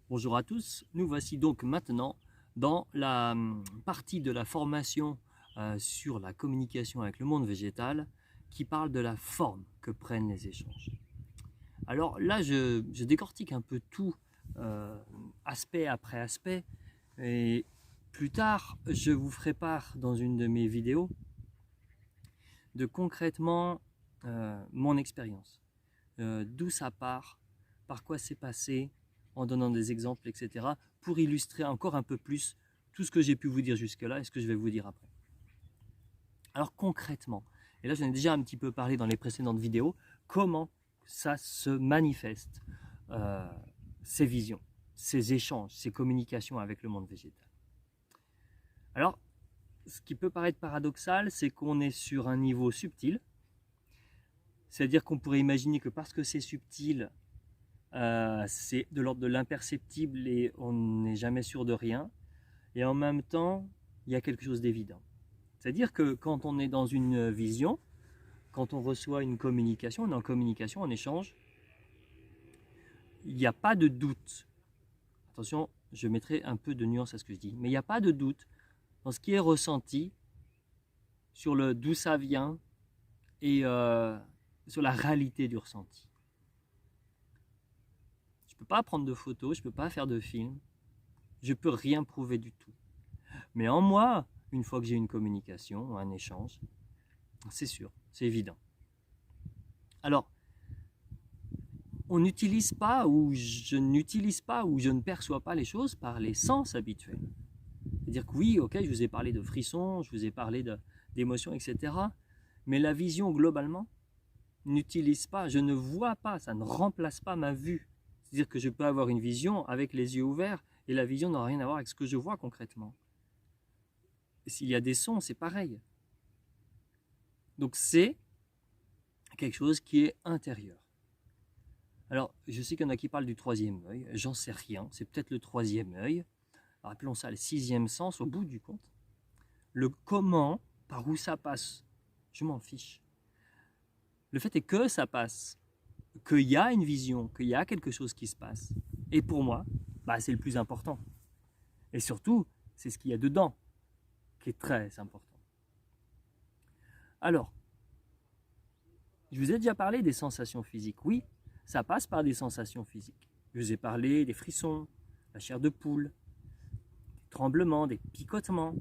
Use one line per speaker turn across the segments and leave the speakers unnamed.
Bonjour à tous, nous voici donc maintenant dans la partie de la formation sur la communication avec le monde végétal qui parle de la forme que prennent les échanges. Alors là, je décortique un peu tout, aspect après aspect, et plus tard, je vous ferai part dans une de mes vidéos de concrètement mon expérience, d'où ça part, par quoi c'est passé, en donnant des exemples, etc., pour illustrer encore un peu plus tout ce que j'ai pu vous dire jusque-là et ce que je vais vous dire après. Alors concrètement, et là j'en ai déjà un petit peu parlé dans les précédentes vidéos, comment ça se manifeste, ces visions, ces échanges, ces communications avec le monde végétal. Alors, ce qui peut paraître paradoxal, c'est qu'on est sur un niveau subtil, c'est-à-dire qu'on pourrait imaginer que parce que c'est subtil, c'est de l'ordre de l'imperceptible et on n'est jamais sûr de rien. Et en même temps, il y a quelque chose d'évident. C'est-à-dire que quand on est dans une vision, quand on reçoit une communication, on est en communication, en échange, il n'y a pas de doute. Attention, je mettrai un peu de nuance à ce que je dis. Mais il n'y a pas de doute dans ce qui est ressenti sur le d'où ça vient et sur la réalité du ressenti. Je ne peux pas prendre de photos, je ne peux pas faire de film, je ne peux rien prouver du tout. Mais en moi, une fois que j'ai une communication, un échange, c'est sûr, c'est évident. Alors, on n'utilise pas ou je n'utilise pas ou je ne perçois pas les choses par les sens habituels. C'est-à-dire que oui, ok, je vous ai parlé de frissons, je vous ai parlé d'émotions, etc. Mais la vision globalement n'utilise pas, je ne vois pas, ça ne remplace pas ma vue. C'est-à-dire que je peux avoir une vision avec les yeux ouverts et la vision n'a rien à voir avec ce que je vois concrètement. S'il y a des sons, c'est pareil. Donc c'est quelque chose qui est intérieur. Alors, je sais qu'il y en a qui parlent du troisième œil, j'en sais rien, c'est peut-être le troisième œil. Alors, appelons ça le sixième sens au bout du compte. Le comment, par où ça passe, je m'en fiche. Le fait est que ça passe, qu'il y a une vision, qu'il y a quelque chose qui se passe. Et pour moi, c'est le plus important. Et surtout, c'est ce qu'il y a dedans qui est très important. Alors, je vous ai déjà parlé des sensations physiques. Oui, ça passe par des sensations physiques. Je vous ai parlé des frissons, la chair de poule, des tremblements, des picotements,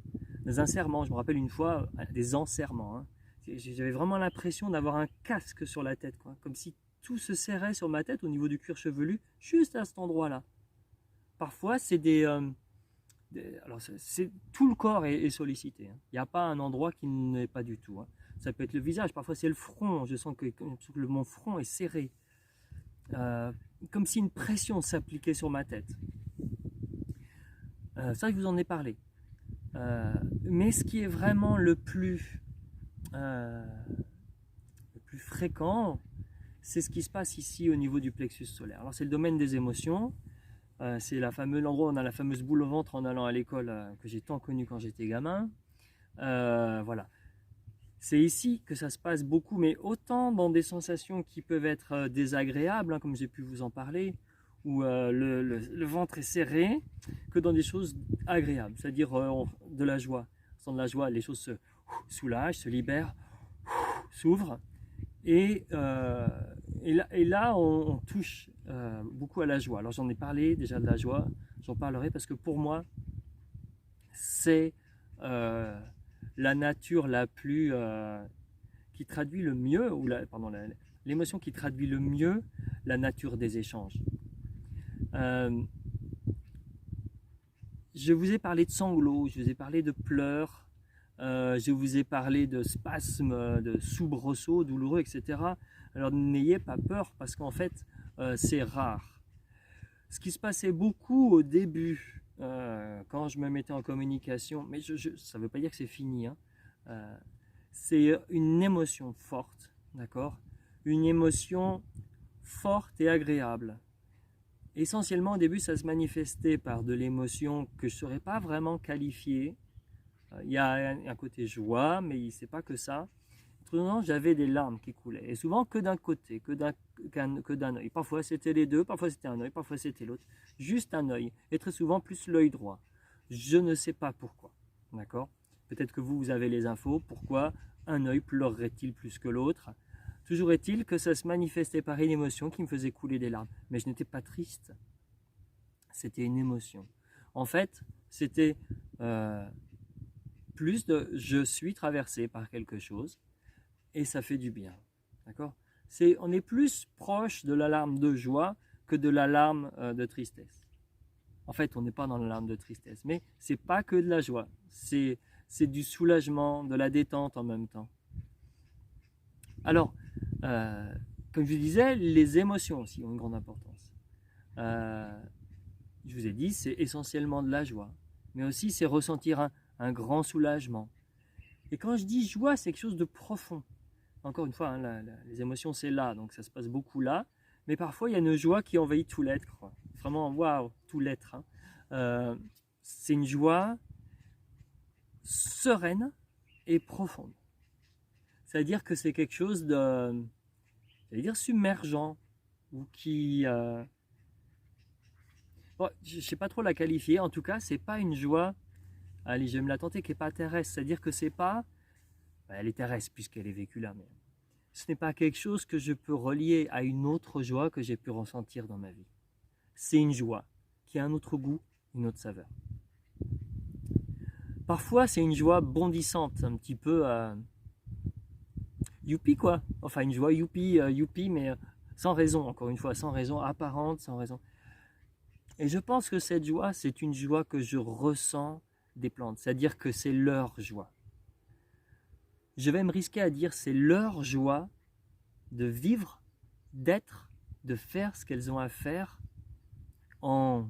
des enserrements. Je me rappelle une fois des enserrements. J'avais vraiment l'impression d'avoir un casque sur la tête, quoi. Comme si tout se serrait sur ma tête au niveau du cuir chevelu, juste à cet endroit-là. Parfois, c'est alors tout le corps est sollicité. Il n'y a pas un endroit qui n'est pas du tout. Ça peut être le visage, parfois c'est le front. Je sens que mon front est serré. Comme si une pression s'appliquait sur ma tête. Ça, je vous en ai parlé. Mais ce qui est vraiment le plus fréquent, c'est ce qui se passe ici au niveau du plexus solaire. Alors c'est le domaine des émotions. C'est l'endroit où on a la fameuse boule au ventre en allant à l'école que j'ai tant connue quand j'étais gamin. Voilà. C'est ici que ça se passe beaucoup, mais autant dans des sensations qui peuvent être désagréables, comme j'ai pu vous en parler, où le ventre est serré, que dans des choses agréables, c'est-à-dire de la joie. Sans de la joie, les choses se soulagent, se libèrent, s'ouvrent. Et là, on touche beaucoup à la joie. Alors j'en ai parlé déjà de la joie, j'en parlerai parce que pour moi, c'est la nature la plus qui traduit le mieux, ou l'émotion qui traduit le mieux la nature des échanges. Je vous ai parlé de sanglots, je vous ai parlé de pleurs, je vous ai parlé de spasmes, de soubresauts douloureux, etc. Alors n'ayez pas peur parce qu'en fait, c'est rare. Ce qui se passait beaucoup au début, quand je me mettais en communication, mais ça ne veut pas dire que c'est fini, c'est une émotion forte, d'accord? Une émotion forte et agréable. Essentiellement, au début, ça se manifestait par de l'émotion que je ne saurais pas vraiment qualifier. Il y a un côté joie, mais c'est pas que ça. Souvent, j'avais des larmes qui coulaient. Et souvent que d'un côté, que d'un œil. Parfois, c'était les deux, parfois c'était un œil, parfois c'était l'autre. Juste un œil. Et très souvent, plus l'œil droit. Je ne sais pas pourquoi. D'accord? Peut-être que vous avez les infos. Pourquoi un œil pleurerait-il plus que l'autre? Toujours est-il que ça se manifestait par une émotion qui me faisait couler des larmes. Mais je n'étais pas triste. C'était une émotion. En fait, c'était plus de je suis traversé par quelque chose et ça fait du bien. D'accord? On est plus proche de l'alarme de joie que de l'alarme de tristesse. En fait, on n'est pas dans l'alarme de tristesse, mais c'est pas que de la joie. C'est du soulagement, de la détente en même temps. Alors, comme je disais, les émotions aussi ont une grande importance. Je vous ai dit, c'est essentiellement de la joie, mais aussi c'est ressentir un grand soulagement. Et quand je dis joie, c'est quelque chose de profond. Encore une fois, les émotions c'est là, donc ça se passe beaucoup là, mais parfois il y a une joie qui envahit tout l'être, quoi. Vraiment, waouh, tout l'être. C'est une joie sereine et profonde. C'est-à-dire que c'est quelque chose de, j'allais dire, submergent, ou qui... bon, je ne sais pas trop la qualifier, en tout cas, c'est pas une joie, allez, je vais me la tenter, qui n'est pas terrestre. C'est-à-dire que c'est pas... elle est terrestre puisqu'elle est vécue là, mais ce n'est pas quelque chose que je peux relier à une autre joie que j'ai pu ressentir dans ma vie. C'est une joie qui a un autre goût, une autre saveur. Parfois, c'est une joie bondissante, un petit peu... youpi quoi, enfin une joie youpi, mais sans raison, encore une fois, sans raison apparente, sans raison. Et je pense que cette joie, c'est une joie que je ressens des plantes, c'est-à-dire que c'est leur joie. Je vais me risquer à dire c'est leur joie de vivre, d'être, de faire ce qu'elles ont à faire en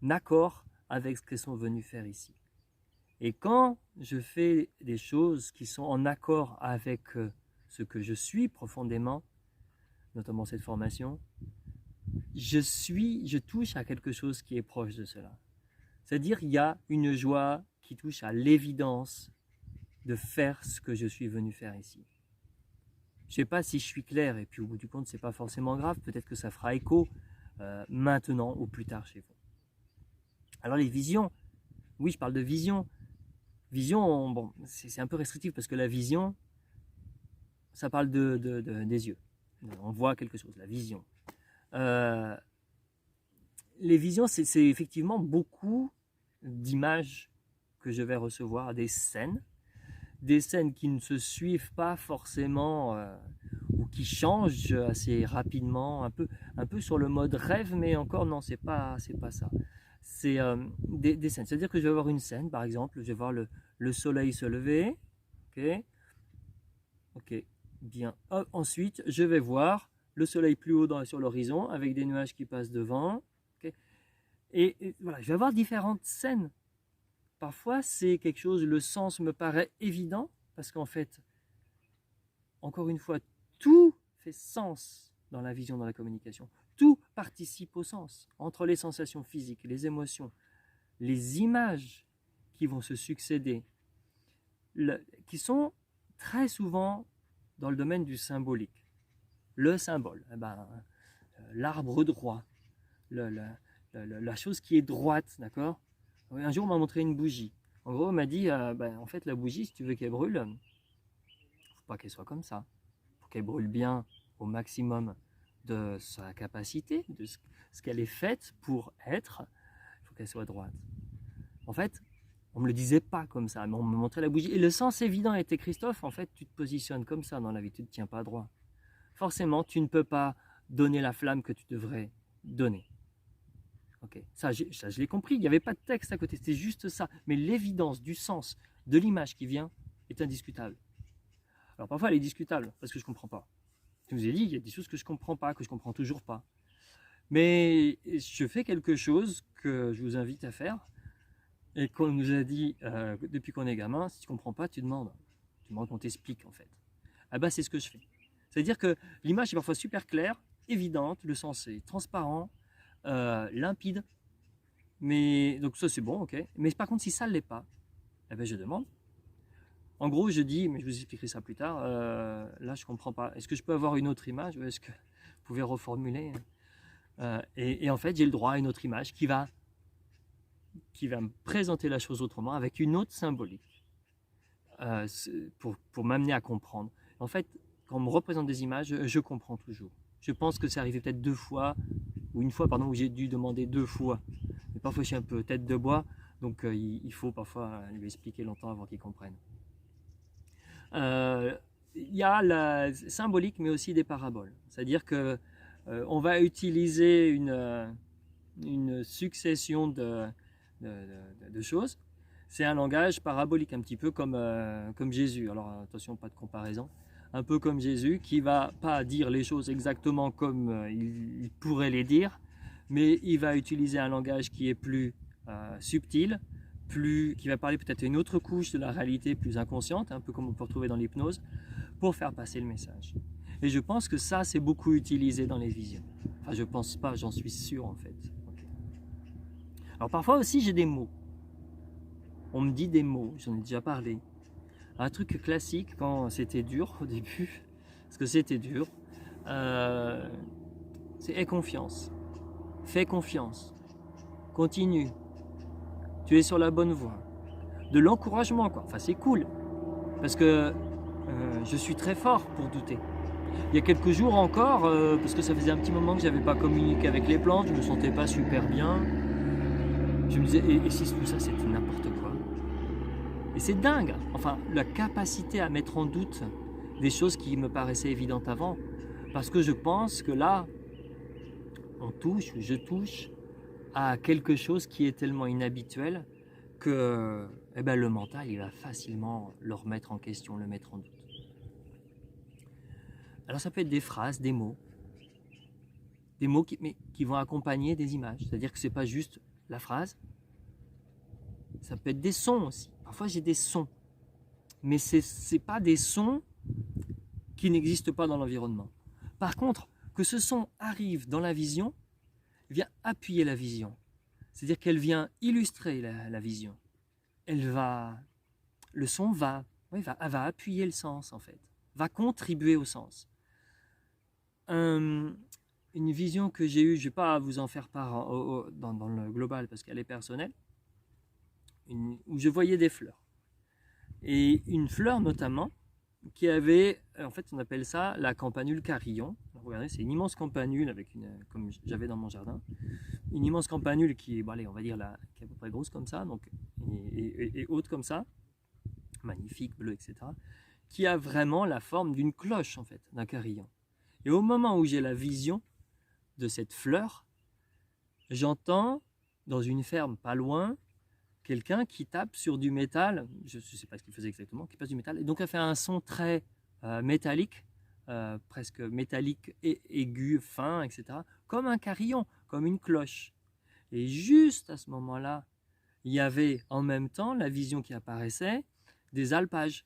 accord avec ce qu'elles sont venues faire ici. Et quand je fais des choses qui sont en accord avec ce que je suis profondément, notamment cette formation, je touche à quelque chose qui est proche de cela. C'est-à-dire il y a une joie qui touche à l'évidence de faire ce que je suis venu faire ici. Je ne sais pas si je suis clair, et puis au bout du compte, ce n'est pas forcément grave, peut-être que ça fera écho maintenant ou plus tard chez vous. Alors les visions, oui, je parle de vision. Vision, bon, c'est un peu restrictif parce que la vision, ça parle des yeux. On voit quelque chose, la vision. Les visions, c'est effectivement beaucoup d'images que je vais recevoir, des scènes qui ne se suivent pas forcément ou qui changent assez rapidement, un peu sur le mode rêve, mais encore non, c'est pas ça. C'est des scènes, c'est-à-dire que je vais voir une scène, par exemple, je vais voir le soleil se lever, ok, bien. Ensuite, je vais voir le soleil plus haut sur l'horizon avec des nuages qui passent devant, okay. Et voilà, je vais avoir différentes scènes. Parfois, c'est quelque chose, le sens me paraît évident, parce qu'en fait, encore une fois, tout fait sens dans la vision, dans la communication. Tout participe au sens, entre les sensations physiques, les émotions, les images qui vont se succéder, qui sont très souvent dans le domaine du symbolique. Le symbole, l'arbre droit, la chose qui est droite, d'accord ? Un jour, on m'a montré une bougie. En gros, on m'a dit, en fait, la bougie, si tu veux qu'elle brûle, il ne faut pas qu'elle soit comme ça. Pour qu'elle brûle bien au maximum de sa capacité, de ce qu'elle est faite pour être, il faut qu'elle soit droite. En fait, on ne me le disait pas comme ça, mais on me montrait la bougie. Et le sens évident était, Christophe, en fait, tu te positionnes comme ça dans la vie, tu ne te tiens pas droit. Forcément, tu ne peux pas donner la flamme que tu devrais donner. Ok, ça je l'ai compris, il n'y avait pas de texte à côté, c'était juste ça. Mais l'évidence du sens de l'image qui vient est indiscutable. Alors parfois elle est discutable parce que je ne comprends pas. Je vous ai dit, il y a des choses que je ne comprends pas, que je ne comprends toujours pas. Mais je fais quelque chose que je vous invite à faire et qu'on nous a dit depuis qu'on est gamin, si tu ne comprends pas, tu demandes. Tu demandes qu'on t'explique en fait. Ah bah c'est ce que je fais. C'est-à-dire que l'image est parfois super claire, évidente, le sens est transparent, limpide, mais donc ça c'est bon, ok. Mais par contre si ça ne l'est pas, eh ben je demande. En gros, je dis, mais je vous expliquerai ça plus tard, là je comprends pas. Est-ce que je peux avoir une autre image ou est-ce que vous pouvez reformuler? Et en fait, j'ai le droit à une autre image qui va me présenter la chose autrement avec une autre symbolique pour m'amener à comprendre. En fait, quand on me représente des images, je comprends toujours. Je pense que c'est arrivé peut-être deux fois, ou une fois, pardon, où j'ai dû demander deux fois. Mais parfois, je suis un peu tête de bois, donc il faut parfois lui expliquer longtemps avant qu'il comprenne. Il y a la symbolique, mais aussi des paraboles. C'est-à-dire que on va utiliser une succession de choses. C'est un langage parabolique, un petit peu comme Jésus. Alors attention, pas de comparaison. Un peu comme Jésus, qui va pas dire les choses exactement comme il pourrait les dire, mais il va utiliser un langage qui est plus subtil, qui va parler peut-être une autre couche de la réalité plus inconsciente, un peu comme on peut retrouver dans l'hypnose, pour faire passer le message. Et je pense que ça, c'est beaucoup utilisé dans les visions. Enfin, je pense pas, j'en suis sûr en fait. Okay. Alors parfois aussi, j'ai des mots. On me dit des mots, j'en ai déjà parlé. Un truc classique quand c'était dur au début, parce que c'était dur, c'est aie confiance, fais confiance, continue, tu es sur la bonne voie. De l'encouragement, quoi. Enfin, c'est cool, parce que je suis très fort pour douter. Il y a quelques jours encore, parce que ça faisait un petit moment que j'avais pas communiqué avec les plantes, je me sentais pas super bien. Je me disais, et si tout ça c'était n'importe quoi? Et c'est dingue, enfin, la capacité à mettre en doute des choses qui me paraissaient évidentes avant, parce que je pense que là, je touche à quelque chose qui est tellement inhabituel que le mental, il va facilement le remettre en question, le mettre en doute. Alors ça peut être des phrases, des mots qui vont accompagner des images, c'est-à-dire que c'est pas juste la phrase, ça peut être des sons aussi. Parfois j'ai des sons, mais c'est pas des sons qui n'existent pas dans l'environnement. Par contre, que ce son arrive dans la vision, vient appuyer la vision. C'est-à-dire qu'elle vient illustrer la vision. Le son va appuyer le sens en fait, va contribuer au sens. Une vision que j'ai eue, je ne vais pas vous en faire part dans le global parce qu'elle est personnelle, où je voyais des fleurs. Et une fleur notamment qui avait, en fait on appelle ça la campanule carillon. Alors, regardez, c'est une immense campanule comme j'avais dans mon jardin, une immense campanule qui est, on va dire qui est à peu près grosse comme ça, donc, et haute comme ça, magnifique, bleue, etc., qui a vraiment la forme d'une cloche en fait, d'un carillon. Et au moment où j'ai la vision de cette fleur, j'entends dans une ferme pas loin quelqu'un qui tape sur du métal, je ne sais pas ce qu'il faisait exactement, qui passe du métal, et donc elle fait un son très métallique, presque métallique et aigu, fin, etc., comme un carillon, comme une cloche. Et juste à ce moment-là, il y avait en même temps la vision qui apparaissait des alpages.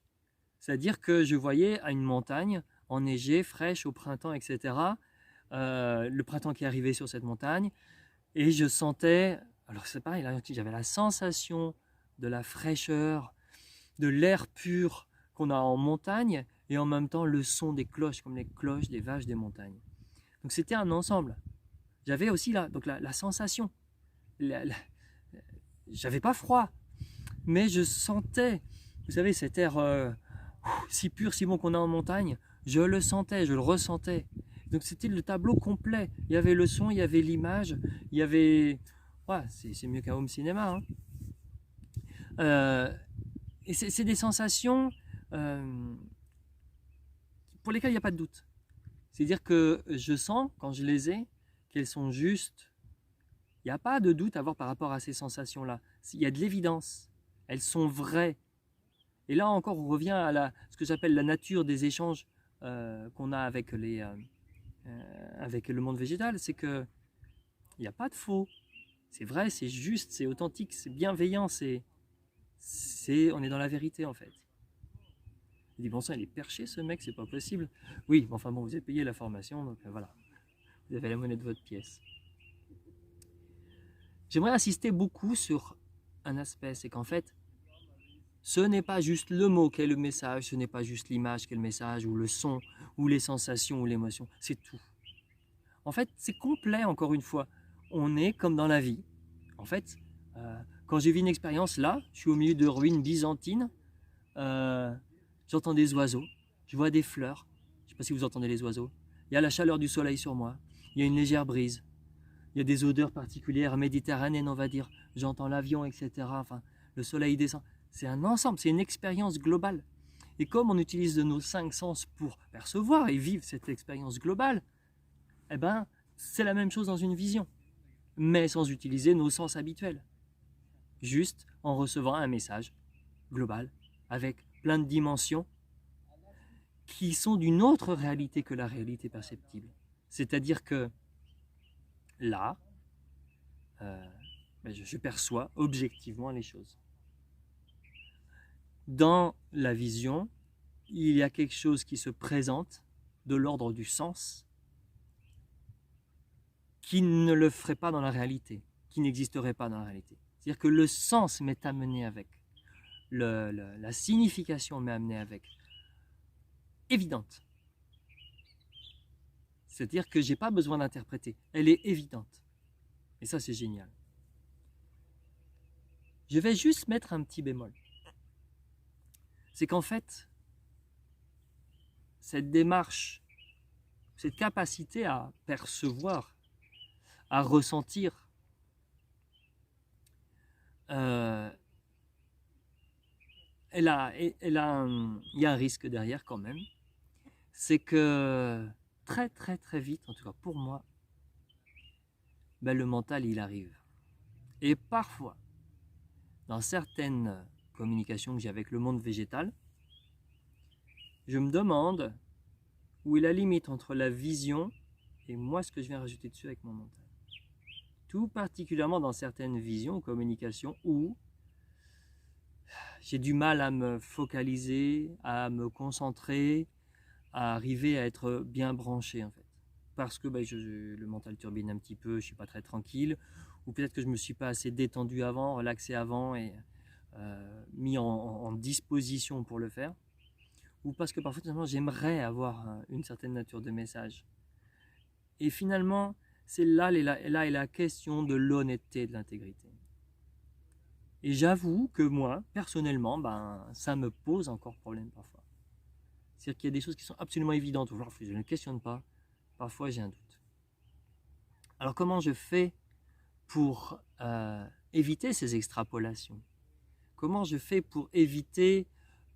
C'est-à-dire que je voyais à une montagne enneigée, fraîche au printemps, etc., le printemps qui arrivait sur cette montagne, et je sentais, alors c'est pareil, là, j'avais la sensation de la fraîcheur, de l'air pur qu'on a en montagne, et en même temps le son des cloches, comme les cloches des vaches des montagnes. Donc c'était un ensemble. J'avais aussi la sensation. J'avais pas froid, mais je sentais, vous savez, cet air si pur, si bon qu'on a en montagne, je le sentais, je le ressentais. Donc c'était le tableau complet. Il y avait le son, il y avait l'image, il y avait... Ouais, c'est mieux qu'un home cinéma. Hein. Et c'est des sensations pour lesquelles il n'y a pas de doute. C'est-à-dire que je sens, quand je les ai, qu'elles sont justes. Il n'y a pas de doute à avoir par rapport à ces sensations-là. Il y a de l'évidence. Elles sont vraies. Et là encore, on revient à ce que j'appelle la nature des échanges qu'on a avec le monde végétal. C'est qu'il n'y a pas de faux. C'est vrai, c'est juste, c'est authentique, c'est bienveillant, on est dans la vérité en fait. Il dit, bon sang, il est perché ce mec, c'est pas possible. Oui, enfin bon, vous avez payé la formation, donc voilà. Vous avez la monnaie de votre pièce. J'aimerais insister beaucoup sur un aspect, c'est qu'en fait, Ce n'est pas juste le mot qu'est le message, ce n'est pas juste l'image qu'est le message, ou le son, ou les sensations, ou l'émotion, c'est tout. En fait, c'est complet, encore une fois. On est comme dans la vie. En fait, quand j'ai vu une expérience là, je suis au milieu de ruines byzantines, j'entends des oiseaux, je vois des fleurs, je ne sais pas si vous entendez les oiseaux, il y a la chaleur du soleil sur moi, il y a une légère brise, il y a des odeurs particulières méditerranéennes, on va dire, j'entends l'avion, etc. Enfin, le soleil descend. C'est un ensemble, c'est une expérience globale. Et comme on utilise de nos 5 sens pour percevoir et vivre cette expérience globale, eh ben, c'est la même chose dans une vision, mais sans utiliser nos sens habituels. Juste en recevant un message global, avec plein de dimensions qui sont d'une autre réalité que la réalité perceptible. C'est-à-dire que là, je perçois objectivement les choses. Dans la vision, il y a quelque chose qui se présente de l'ordre du sens qui ne le ferait pas dans la réalité, qui n'existerait pas dans la réalité. C'est-à-dire que le sens m'est amené avec, la signification m'est amenée avec, évidente. C'est-à-dire que je n'ai pas besoin d'interpréter, elle est évidente. Et ça, c'est génial. Je vais juste mettre un petit bémol. C'est qu'en fait, cette démarche, cette capacité à percevoir, à ressentir, il y a un risque derrière quand même. C'est que très très très vite, en tout cas pour moi, le mental il arrive. Et parfois, dans certaines communications que j'ai avec le monde végétal, je me demande où est la limite entre la vision et moi ce que je viens rajouter dessus avec mon mental. Tout particulièrement dans certaines visions, communications, où j'ai du mal à me focaliser, à me concentrer, à arriver à être bien branché en fait. Parce que le mental turbine un petit peu, je ne suis pas très tranquille, ou peut-être que je ne me suis pas assez détendu avant, relaxé avant et mis en disposition pour le faire, ou parce que parfois j'aimerais avoir une certaine nature de message. Et finalement, c'est là est la question de l'honnêteté et de l'intégrité. Et j'avoue que moi, personnellement, ça me pose encore problème parfois. C'est-à-dire qu'il y a des choses qui sont absolument évidentes, ou je ne questionne pas, parfois j'ai un doute. Alors comment je fais pour éviter ces extrapolations? Comment je fais pour éviter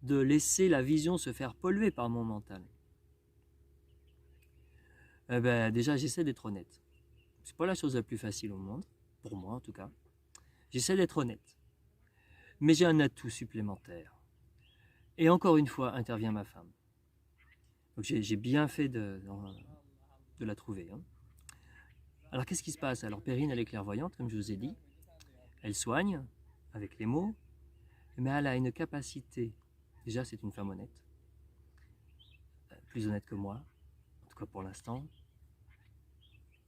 de laisser la vision se faire polluer par mon mental? Déjà, j'essaie d'être honnête. C'est pas la chose la plus facile au monde, pour moi en tout cas. J'essaie d'être honnête. Mais j'ai un atout supplémentaire. Et encore une fois, intervient ma femme. Donc j'ai bien fait de la trouver. Hein. Alors qu'est-ce qui se passe? Alors Perrine, elle est clairvoyante, comme je vous ai dit. Elle soigne avec les mots, mais elle a une capacité. Déjà, c'est une femme honnête. Plus honnête que moi, en tout cas pour l'instant.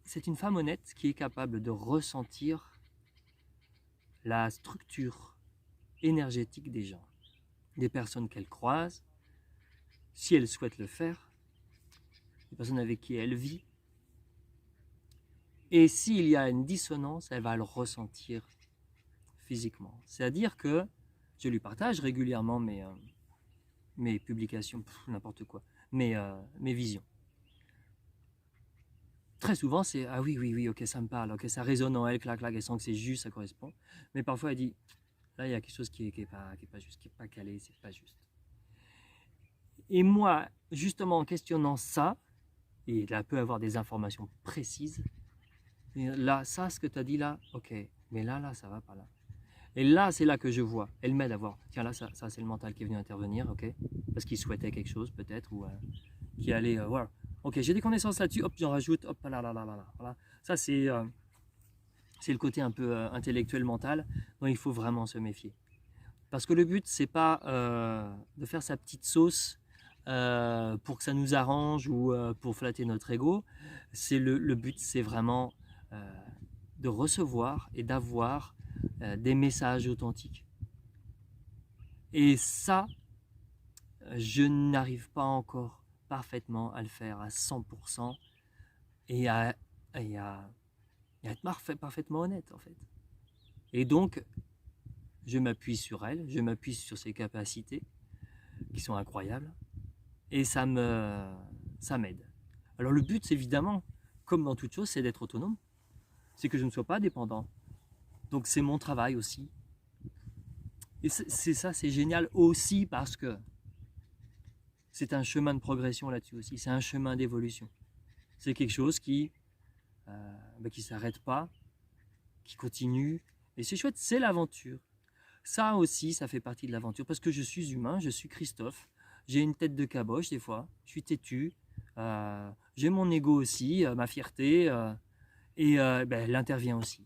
C'est une femme honnête qui est capable de ressentir la structure énergétique des gens, des personnes qu'elle croise, si elle souhaite le faire, des personnes avec qui elle vit. Et s'il y a une dissonance, elle va le ressentir physiquement. C'est-à-dire que je lui partage régulièrement mes publications, n'importe quoi, mes visions. Très souvent, c'est « Ah oui, ok, ça me parle, ok, ça résonne en elle, clac, clac, elle sent que c'est juste, ça correspond. » Mais parfois, elle dit « Là, il y a quelque chose qui est pas juste, qui n'est pas calé, c'est pas juste. » Et moi, justement, en questionnant ça, et là, elle peut avoir des informations précises, et là, ça, ce que tu as dit là, ok, mais là, ça va pas là. Et là, c'est là que je vois, elle m'aide à voir, tiens là, ça c'est le mental qui est venu intervenir, ok, parce qu'il souhaitait quelque chose peut-être, ou qui allait, voilà. Ok, j'ai des connaissances là-dessus, hop, j'en rajoute, hop, là. Voilà. Ça, c'est le côté un peu intellectuel, mental, dont il faut vraiment se méfier. Parce que le but, c'est pas de faire sa petite sauce pour que ça nous arrange ou pour flatter notre ego. Le but, c'est vraiment de recevoir et d'avoir des messages authentiques. Et ça, je n'arrive pas encore parfaitement à le faire à 100% et à être parfaitement honnête en fait. Et donc, je m'appuie sur elle, je m'appuie sur ses capacités qui sont incroyables et ça m'aide. Alors le but, c'est évidemment, comme dans toute chose, c'est d'être autonome. C'est que je ne sois pas dépendant. Donc c'est mon travail aussi. Et c'est ça, c'est génial aussi parce que c'est un chemin de progression là-dessus aussi. C'est un chemin d'évolution. C'est quelque chose qui s'arrête pas, qui continue. Et c'est chouette, c'est l'aventure. Ça aussi, ça fait partie de l'aventure parce que je suis humain, je suis Christophe. J'ai une tête de caboche des fois, je suis têtu. J'ai mon ego aussi, ma fierté, elle intervient aussi.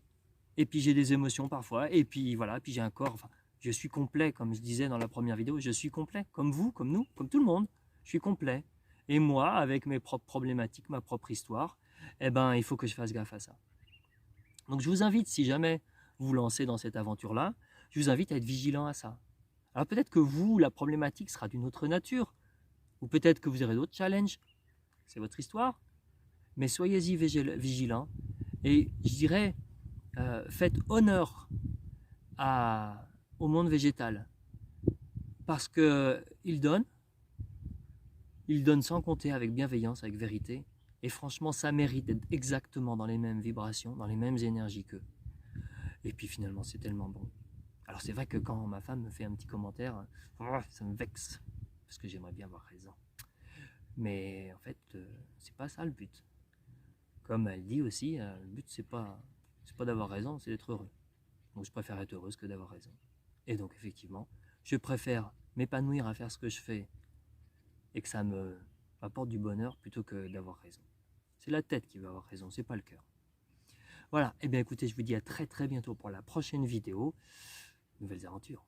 Et puis j'ai des émotions parfois, et puis voilà, puis j'ai un corps. Enfin, je suis complet, comme je disais dans la première vidéo, je suis complet, comme vous, comme nous, comme tout le monde. Je suis complet. Et moi, avec mes propres problématiques, ma propre histoire, il faut que je fasse gaffe à ça. Donc je vous invite, si jamais vous vous lancez dans cette aventure-là, je vous invite à être vigilant à ça. Alors peut-être que vous, la problématique sera d'une autre nature, ou peut-être que vous aurez d'autres challenges, c'est votre histoire, mais soyez-y vigilants, et je dirais, faites honneur au monde végétal, parce qu'il donne sans compter, avec bienveillance, avec vérité, et franchement ça mérite d'être exactement dans les mêmes vibrations, dans les mêmes énergies qu'eux. Et puis finalement c'est tellement bon. Alors c'est vrai que quand ma femme me fait un petit commentaire, ça me vexe, parce que j'aimerais bien avoir raison. Mais en fait, c'est pas ça le but. Comme elle dit aussi, le but c'est pas d'avoir raison, c'est d'être heureux. Donc je préfère être heureuse que d'avoir raison. Et donc effectivement, je préfère m'épanouir à faire ce que je fais et que ça me apporte du bonheur plutôt que d'avoir raison. C'est la tête qui veut avoir raison, c'est pas le cœur. Voilà, et bien écoutez, je vous dis à très très bientôt pour la prochaine vidéo. Nouvelles aventures.